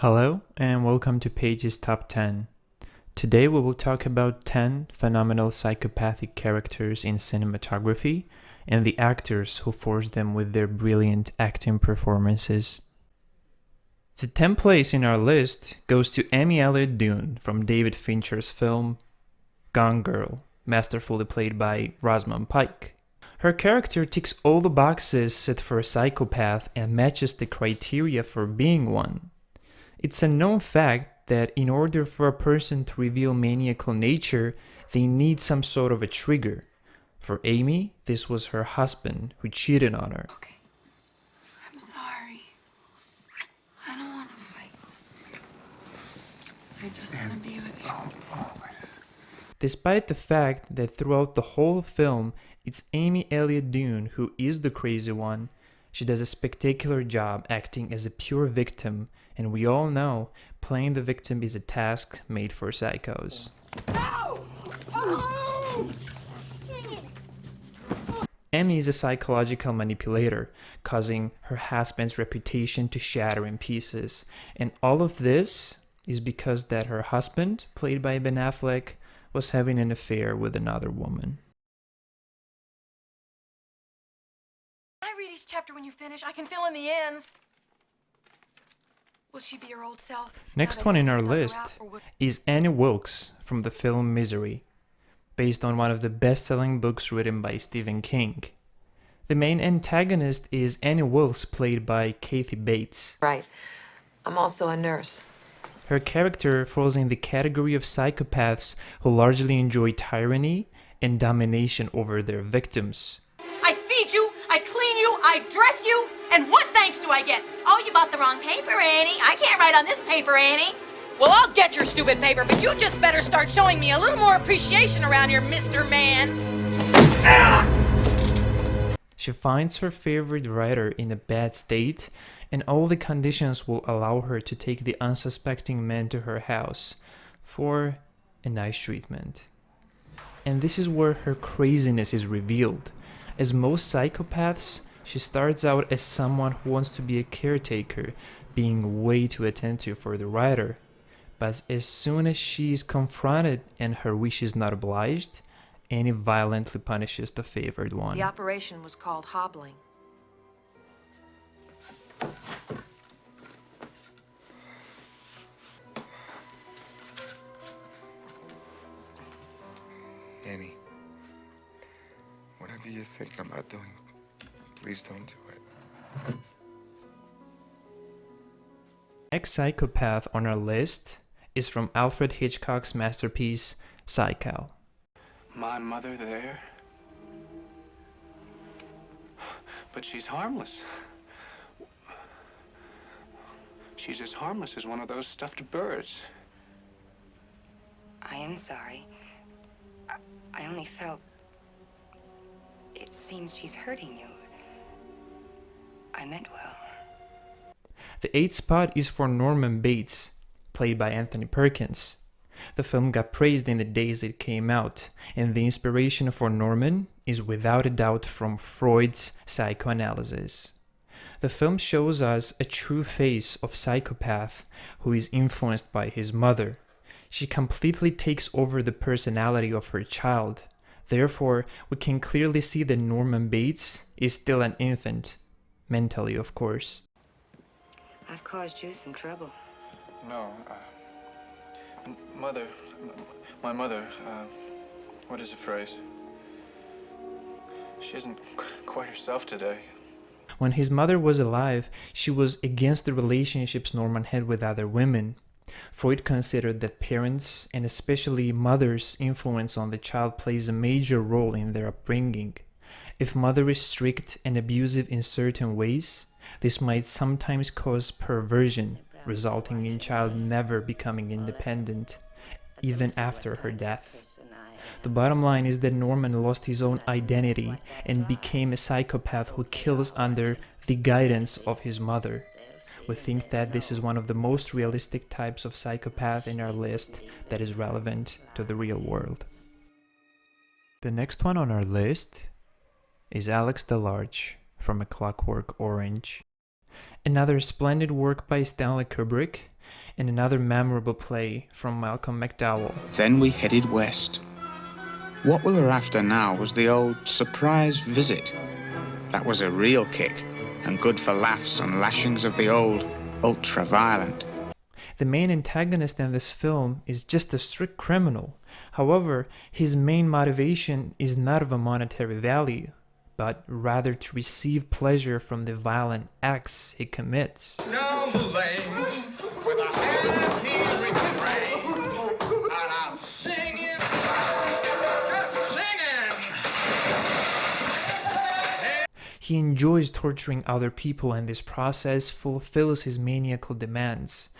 Hello and welcome to Page's Top 10. Today we will talk about 10 phenomenal psychopathic characters in cinematography and the actors who forged them with their brilliant acting performances. The 10th place in our list goes to Amy Elliott-Dunne from David Fincher's film Gone Girl, masterfully played by Rosamund Pike. Her character ticks all the boxes set for a psychopath and matches the criteria for being one. It's a known fact that in order for a person to reveal maniacal nature, they need some sort of a trigger. For Amy, this was her husband who cheated on her. Okay. I'm sorry. I don't want to fight. I just want to be with you. Despite the fact that throughout the whole film, it's Amy Elliott-Dunne who is the crazy one, she does a spectacular job acting as a pure victim, and we all know playing the victim is a task made for psychos. No! Oh! Amy is a psychological manipulator, causing her husband's reputation to shatter in pieces. And all of this is because that her husband, played by Ben Affleck, was having an affair with another woman. I read each chapter when you finish. I can fill in the ends. Will she be her old self? Next one in our list is Annie Wilkes from the film Misery, based on one of the best-selling books written by Stephen King. The main antagonist is Annie Wilkes, played by Kathy Bates. Right. I'm also a nurse. Her character falls in the category of psychopaths who largely enjoy tyranny and domination over their victims. I feed you, I clean you, I dress you, and what thanks do I get? Oh, you bought the wrong paper, Annie. I can't write on this paper, Annie. Well, I'll get your stupid paper, but you just better start showing me a little more appreciation around here, Mr. Man. She finds her favorite writer in a bad state, and all the conditions will allow her to take the unsuspecting man to her house for a nice treatment. And this is where her craziness is revealed. As most psychopaths, she starts out as someone who wants to be a caretaker, being way too attentive for the writer. But as soon as she is confronted and her wish is not obliged, Annie violently punishes the favored one. The operation was called hobbling. Annie, whatever you're thinking about doing, please don't do it. Next psychopath on our list is from Alfred Hitchcock's masterpiece, Psycho. My mother there? But she's harmless. She's as harmless as one of those stuffed birds. I am sorry. I only felt... It seems she's hurting you. I meant well. The 8th spot is for Norman Bates, played by Anthony Perkins. The film got praised in the days it came out, and the inspiration for Norman is without a doubt from Freud's psychoanalysis. The film shows us a true face of psychopath who is influenced by his mother. She completely takes over the personality of her child. Therefore, we can clearly see that Norman Bates is still an infant, mentally of course. I've caused you some trouble. No, mother, my mother, what is the phrase? She isn't quite herself today. When his mother was alive, she was against the relationships Norman had with other women. Freud considered that parents, and especially mothers' influence on the child plays a major role in their upbringing. If mother is strict and abusive in certain ways, this might sometimes cause perversion, resulting in child never becoming independent, even after her death. The bottom line is that Norman lost his own identity and became a psychopath who kills under the guidance of his mother. We think that this is one of the most realistic types of psychopath in our list that is relevant to the real world. The next one on our list is Alex DeLarge from A Clockwork Orange. Another splendid work by Stanley Kubrick, and another memorable play from Malcolm McDowell. Then we headed west. What we were after now was the old surprise visit. That was a real kick, and good for laughs and lashings of the old ultra-violent. The main antagonist in this film is just a strict criminal. However, his main motivation is not of a monetary value, but rather to receive pleasure from the violent acts he commits. Down the lane with a happy refrain, and I'm singing, just singing. He enjoys torturing other people, and this process fulfills his maniacal demands.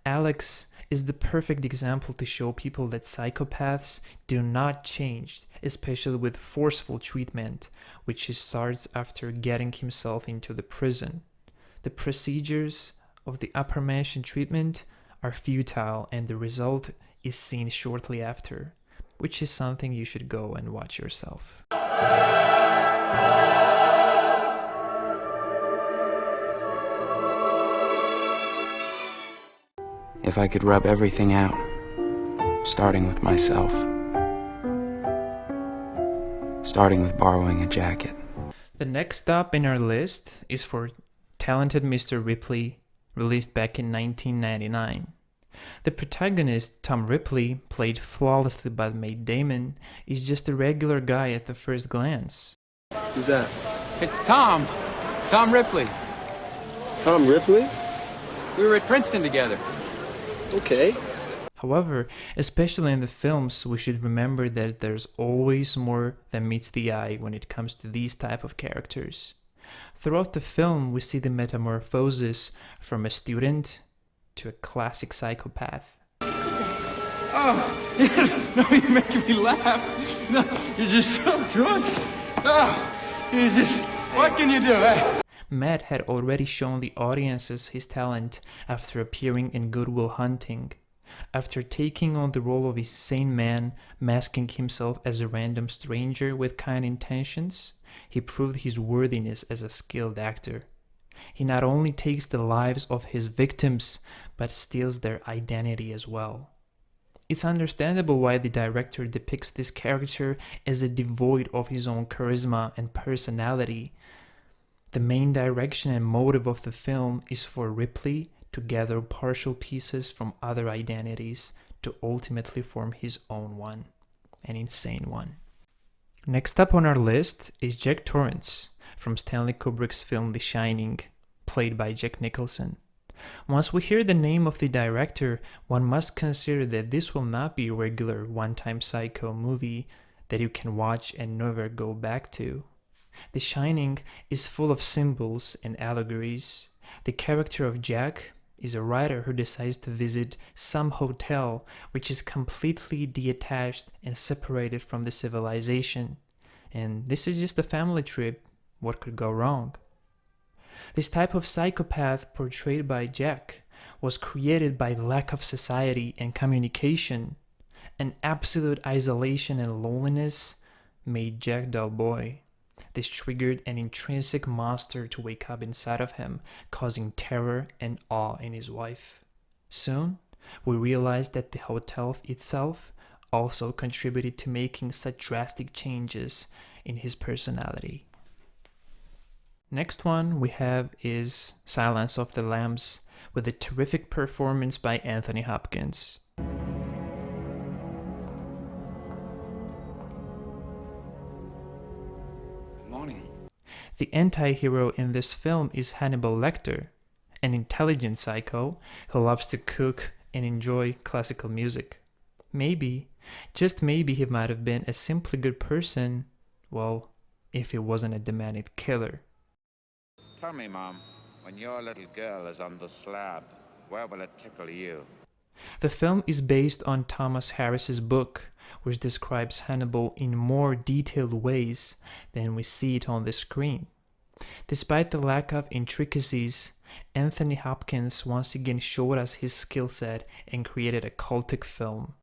Alex is the perfect example to show people that psychopaths do not change, especially with forceful treatment, which he starts after getting himself into the prison. The procedures of the aforementioned treatment are futile, and the result is seen shortly after, which is something you should go and watch yourself. If I could rub everything out, starting with myself, starting with borrowing a jacket. The next stop in our list is for Talented Mr. Ripley, released back in 1999. The protagonist, Tom Ripley, played flawlessly by Matt Damon, is just a regular guy at the first glance. Who's that? It's Tom. Tom Ripley. Tom Ripley? We were at Princeton together. Okay. However, especially in the films, we should remember that there's always more than meets the eye when it comes to these type of characters. Throughout the film, we see the metamorphosis from a student to a classic psychopath. Oh, no, you're making me laugh. No, you're just so drunk. Oh, you just, what can you do, eh? Matt had already shown the audiences his talent after appearing in Good Will Hunting. After taking on the role of a sane man, masking himself as a random stranger with kind intentions, he proved his worthiness as a skilled actor. He not only takes the lives of his victims, but steals their identity as well. It's understandable why the director depicts this character as a devoid of his own charisma and personality. The main direction and motive of the film is for Ripley to gather partial pieces from other identities to ultimately form his own one, an insane one. Next up on our list is Jack Torrance from Stanley Kubrick's film The Shining, played by Jack Nicholson. Once we hear the name of the director, one must consider that this will not be a regular one-time psycho movie that you can watch and never go back to. The Shining is full of symbols and allegories. The character of Jack is a writer who decides to visit some hotel which is completely detached and separated from the civilization. And this is just a family trip. What could go wrong? This type of psychopath portrayed by Jack was created by lack of society and communication. An absolute isolation and loneliness made Jack dull boy. This triggered an intrinsic monster to wake up inside of him, causing terror and awe in his wife. Soon, we realized that the hotel itself also contributed to making such drastic changes in his personality. Next one we have is Silence of the Lambs, with a terrific performance by Anthony Hopkins. The anti-hero in this film is Hannibal Lecter, an intelligent psycho who loves to cook and enjoy classical music. Maybe, just maybe, he might have been a simply good person, well, if he wasn't a demanding killer. Tell me, Mom, when your little girl is on the slab, where will it tickle you? The film is based on Thomas Harris's book, which describes Hannibal in more detailed ways than we see it on the screen. Despite the lack of intricacies, Anthony Hopkins once again showed us his skill set and created a cultic film.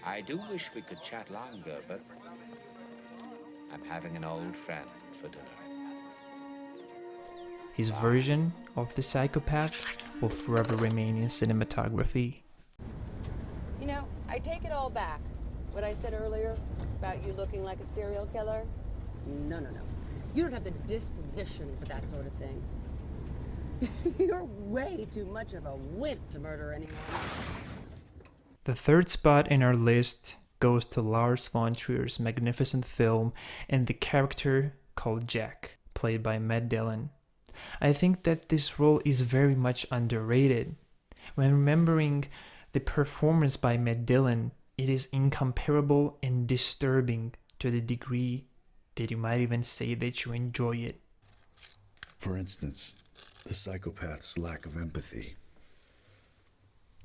I do wish we could chat longer, but I'm having an old friend for dinner. His version of the psychopath will forever remain in cinematography. You know, I take it all back. What I said earlier about you looking like a serial killer? No. You don't have the disposition for that sort of thing. You're way too much of a wimp to murder anyone. The third spot in our list goes to Lars von Trier's magnificent film and the character called Jack, played by Matt Dillon. I think that this role is very much underrated. When remembering the performance by Matt Dillon, it is incomparable and disturbing to the degree that you might even say that you enjoy it. For instance, the psychopath's lack of empathy.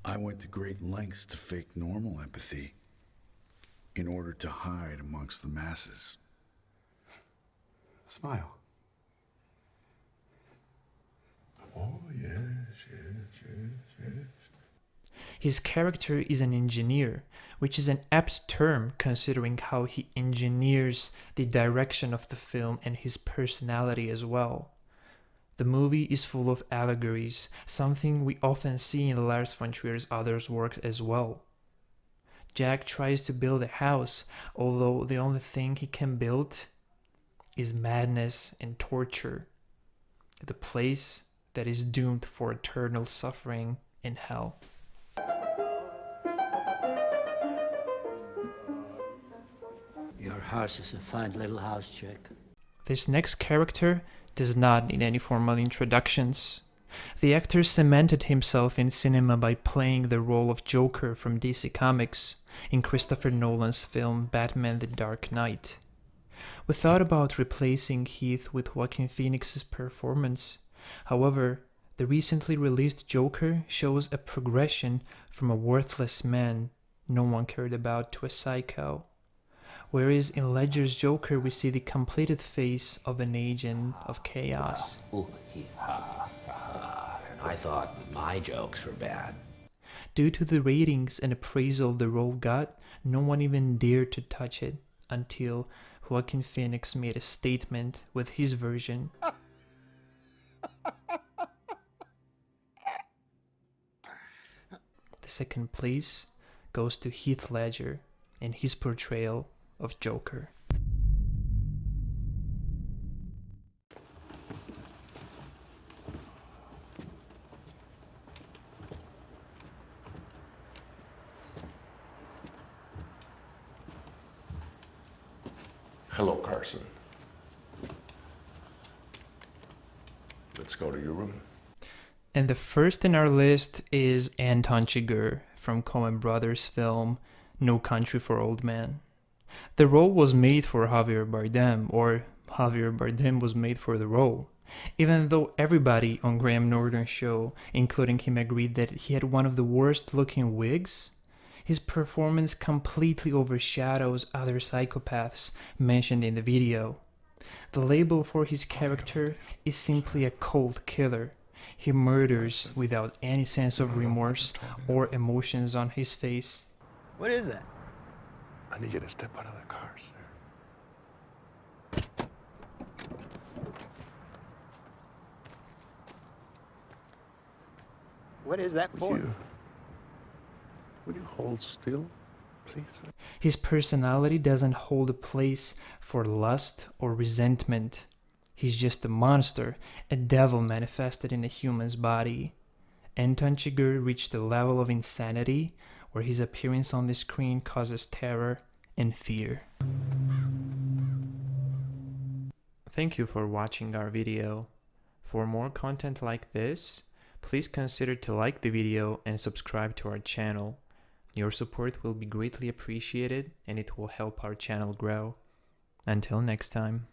I went to great lengths to fake normal empathy in order to hide amongst the masses. Smile. Oh, yes. His character is an engineer, which is an apt term considering how he engineers the direction of the film and his personality as well. The movie is full of allegories, something we often see in Lars von Trier's other works as well. Jack tries to build a house, although the only thing he can build is madness and torture. The place that is doomed for eternal suffering in hell. Your house is a fine little house, Jack. This next character does not need any formal introductions. The actor cemented himself in cinema by playing the role of Joker from DC Comics in Christopher Nolan's film Batman: The Dark Knight. We thought about replacing Heath with Joaquin Phoenix's performance. However, the recently released Joker shows a progression from a worthless man no one cared about to a psycho. Whereas in Ledger's Joker we see the completed face of an agent of chaos. I thought my jokes were bad. Due to the ratings and appraisal the role got, no one even dared to touch it until Joaquin Phoenix made a statement with his version. The second place goes to Heath Ledger and his portrayal of Joker. Hello, Carson. Let's go to your room. And the first in our list is Anton Chigurh from Coen Brothers' film No Country for Old Men. The role was made for Javier Bardem, or Javier Bardem was made for the role, even though everybody on Graham Norton's show, including him, agreed that he had one of the worst looking wigs. His performance completely overshadows other psychopaths mentioned in the video. The label for his character is simply a cold killer. He murders without any sense of remorse or emotions on his face. What is that? I need you to step out of the car, sir. What is that for? Would you hold still, please? His personality doesn't hold a place for lust or resentment. He's just a monster, a devil manifested in a human's body. Anton Chigurh reached a level of insanity where his appearance on the screen causes terror and fear. Thank you for watching our video. For more content like this, please consider to like the video and subscribe to our channel. Your support will be greatly appreciated and it will help our channel grow. Until next time.